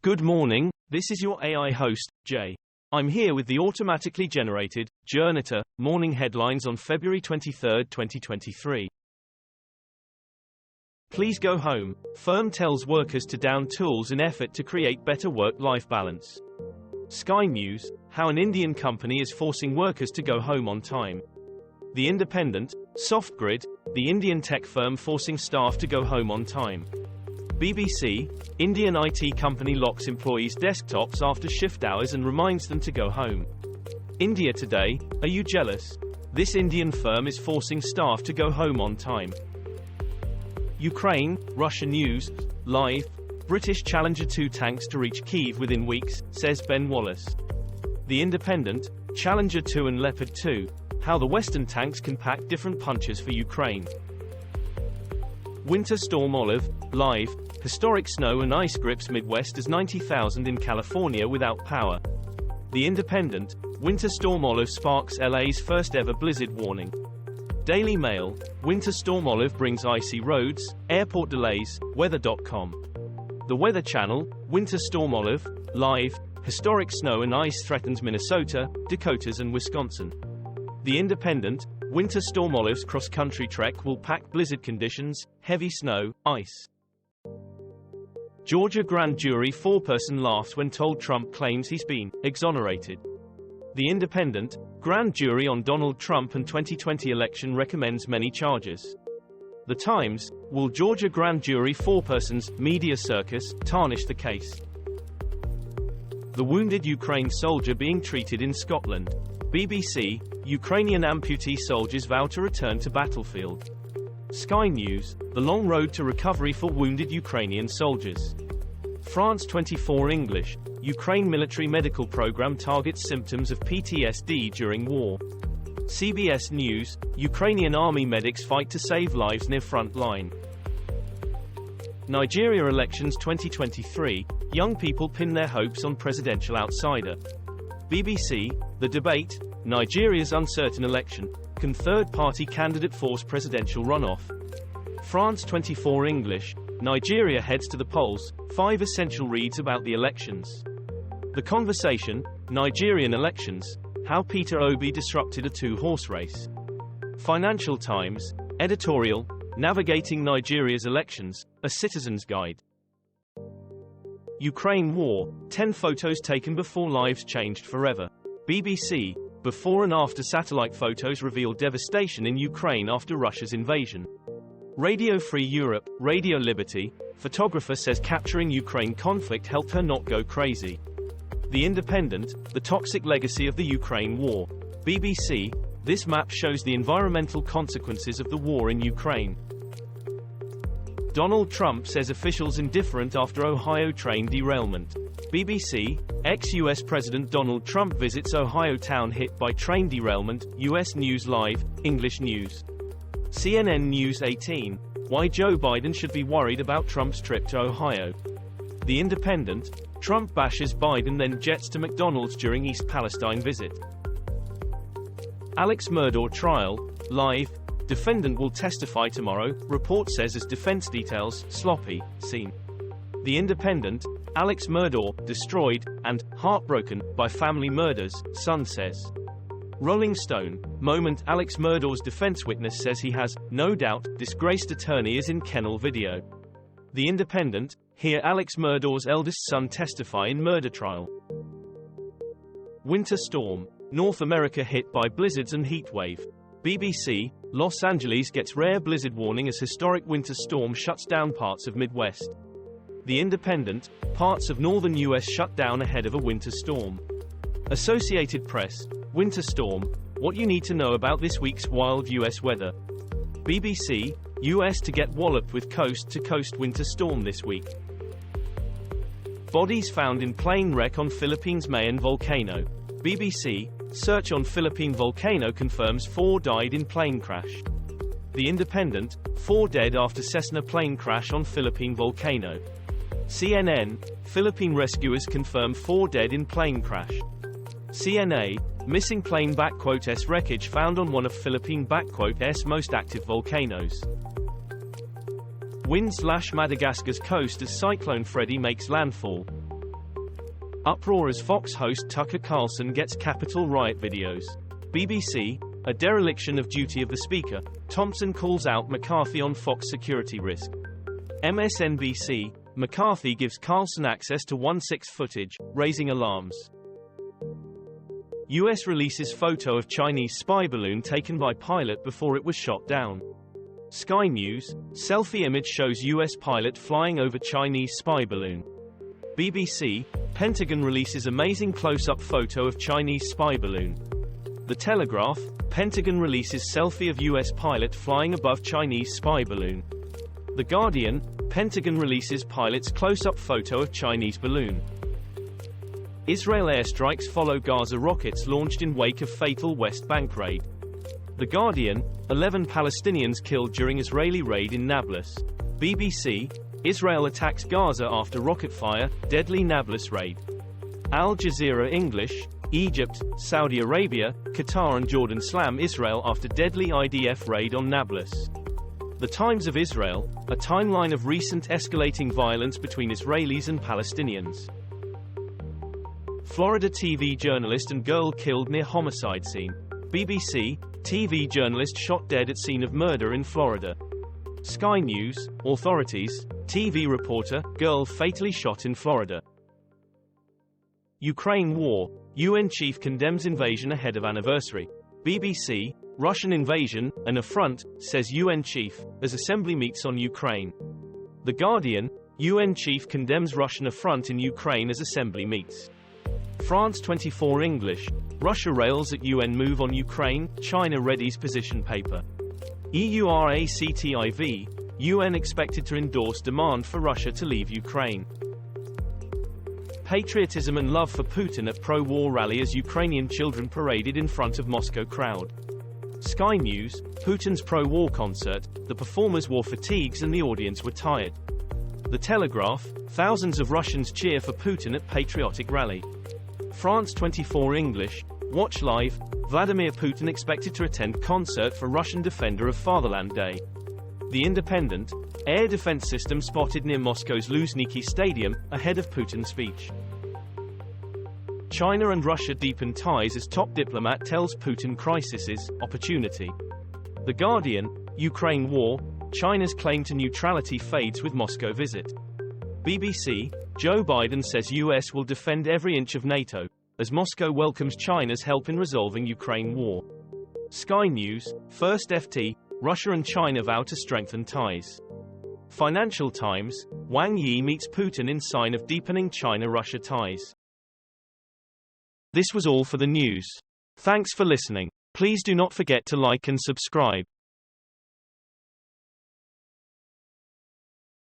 Good morning, this is your AI host, Jay. I'm here with the automatically generated, Journato, morning headlines on February 23, 2023. Please go home. Firm tells workers to down tools in effort to create better work-life balance. Sky News, how an Indian company is forcing workers to go home on time. The Independent, SoftGrid, the Indian tech firm forcing staff to go home on time. BBC, Indian IT company locks employees' desktops after shift hours and reminds them to go home. India Today, are you jealous? This Indian firm is forcing staff to go home on time. Ukraine, Russia News, live, British Challenger 2 tanks to reach Kyiv within weeks, says Ben Wallace. The Independent, Challenger 2 and Leopard 2, how the Western tanks can pack different punches for Ukraine. Winter Storm Olive, live, historic snow and ice grips Midwest as 90,000 in California without power. The Independent, Winter Storm Olive sparks LA's first ever blizzard warning. Daily Mail, Winter Storm Olive brings icy roads, airport delays, weather.com. The Weather Channel, Winter Storm Olive, live, historic snow and ice threatens Minnesota, Dakotas and Wisconsin. The Independent, Winter Storm Olive's cross-country trek will pack blizzard conditions, heavy snow, ice. Georgia grand jury foreperson laughs when told Trump claims he's been exonerated. The Independent, grand jury on Donald Trump and 2020 election recommends many charges. The Times, will Georgia grand jury foreperson's media circus tarnish the case? The wounded Ukraine soldier being treated in Scotland. BBC, Ukrainian amputee soldiers vow to return to battlefield. Sky News, the long road to recovery for wounded Ukrainian soldiers. France 24 English, Ukraine military medical program targets symptoms of PTSD during war. CBS News, Ukrainian army medics fight to save lives near front line. Nigeria elections 2023, young people pin their hopes on presidential outsider. BBC, the debate, Nigeria's uncertain election, can third-party candidate force presidential runoff? France 24 English, Nigeria heads to the polls, 5 essential reads about the elections. The Conversation, Nigerian elections, how Peter Obi disrupted a 2-horse race. Financial Times, editorial, Navigating Nigeria's Elections, a Citizen's Guide. Ukraine War, 10 photos taken before lives changed forever. BBC, before and after satellite photos reveal devastation in Ukraine after Russia's invasion. Radio Free Europe, Radio Liberty, photographer says capturing Ukraine conflict helped her not go crazy. The Independent, the toxic legacy of the Ukraine war. BBC, this map shows the environmental consequences of the war in Ukraine. Donald Trump says officials indifferent after Ohio train derailment. BBC, ex-US President Donald Trump visits Ohio town hit by train derailment, US News Live, English News. CNN News 18, why Joe Biden should be worried about Trump's trip to Ohio. The Independent, Trump bashes Biden then jets to McDonald's during East Palestine visit. Alex Murdaugh trial, live, defendant will testify tomorrow, report says as defense details, sloppy, scene. The Independent, Alex Murdaugh, destroyed, and heartbroken, by family murders, son says. Rolling Stone, moment Alex Murdaugh's defense witness says he has, no doubt, disgraced attorney is in kennel video. The Independent, hear Alex Murdaugh's eldest son testify in murder trial. Winter Storm, North America hit by blizzards and heat wave. BBC, Los Angeles gets rare blizzard warning as historic winter storm shuts down parts of Midwest. The Independent, parts of northern U.S. shut down ahead of a winter storm. Associated Press, Winter Storm, what you need to know about this week's wild U.S. weather. BBC, U.S. to get walloped with coast-to-coast winter storm this week. Bodies found in plane wreck on Philippines Mayon volcano. BBC, search on Philippine volcano confirms 4 died in plane crash. The Independent, 4 dead after Cessna plane crash on Philippine volcano. CNN, Philippine rescuers confirm 4 dead in plane crash. CNA, missing plane S wreckage found on one of Philippine S most active volcanoes. Winds lash Madagascar's coast as Cyclone Freddy makes landfall. Uproar as Fox host Tucker Carlson gets Capitol riot videos. BBC, a dereliction of duty of the Speaker, Thompson calls out McCarthy on Fox security risk. MSNBC, McCarthy gives Carlson access to 1/6 footage, raising alarms. US releases photo of Chinese spy balloon taken by pilot before it was shot down. Sky News, selfie image shows US pilot flying over Chinese spy balloon. BBC, Pentagon releases amazing close-up photo of Chinese spy balloon. The Telegraph, Pentagon releases selfie of US pilot flying above Chinese spy balloon. The Guardian, Pentagon releases pilot's close-up photo of Chinese balloon. Israel airstrikes follow Gaza rockets launched in wake of fatal West Bank raid. The Guardian, 11 Palestinians killed during Israeli raid in Nablus. BBC, Israel attacks Gaza after rocket fire, deadly Nablus raid. Al Jazeera English, Egypt, Saudi Arabia, Qatar and Jordan slam Israel after deadly IDF raid on Nablus. The Times of Israel, a timeline of recent escalating violence between Israelis and Palestinians. Florida TV journalist and girl killed near homicide scene. BBC, TV journalist shot dead at scene of murder in Florida. Sky News, authorities, TV reporter, girl fatally shot in Florida. Ukraine war, UN chief condemns invasion ahead of anniversary. BBC, Russian invasion, an affront, says UN chief, as assembly meets on Ukraine. The Guardian, UN chief condemns Russian affront in Ukraine as assembly meets. France 24 English, Russia rails at UN move on Ukraine, China readies position paper. EURACTIV, UN expected to endorse demand for Russia to leave Ukraine. Patriotism and love for Putin at pro-war rally as Ukrainian children paraded in front of Moscow crowd. Sky News, Putin's pro-war concert, the performers wore fatigues and the audience were tired. The Telegraph, thousands of Russians cheer for Putin at patriotic rally. France 24 English, watch live, Vladimir Putin expected to attend concert for Russian defender of Fatherland Day. The Independent, air defense system spotted near Moscow's Luzhniki Stadium, ahead of Putin's speech. China and Russia deepen ties as top diplomat tells Putin crisis opportunity. The Guardian, Ukraine war, China's claim to neutrality fades with Moscow visit. BBC, Joe Biden says US will defend every inch of NATO, as Moscow welcomes China's help in resolving Ukraine war. Sky News, First FT, Russia and China vow to strengthen ties. Financial Times, Wang Yi meets Putin in sign of deepening China-Russia ties. This was all for the news. Thanks for listening. Please do not forget to like and subscribe.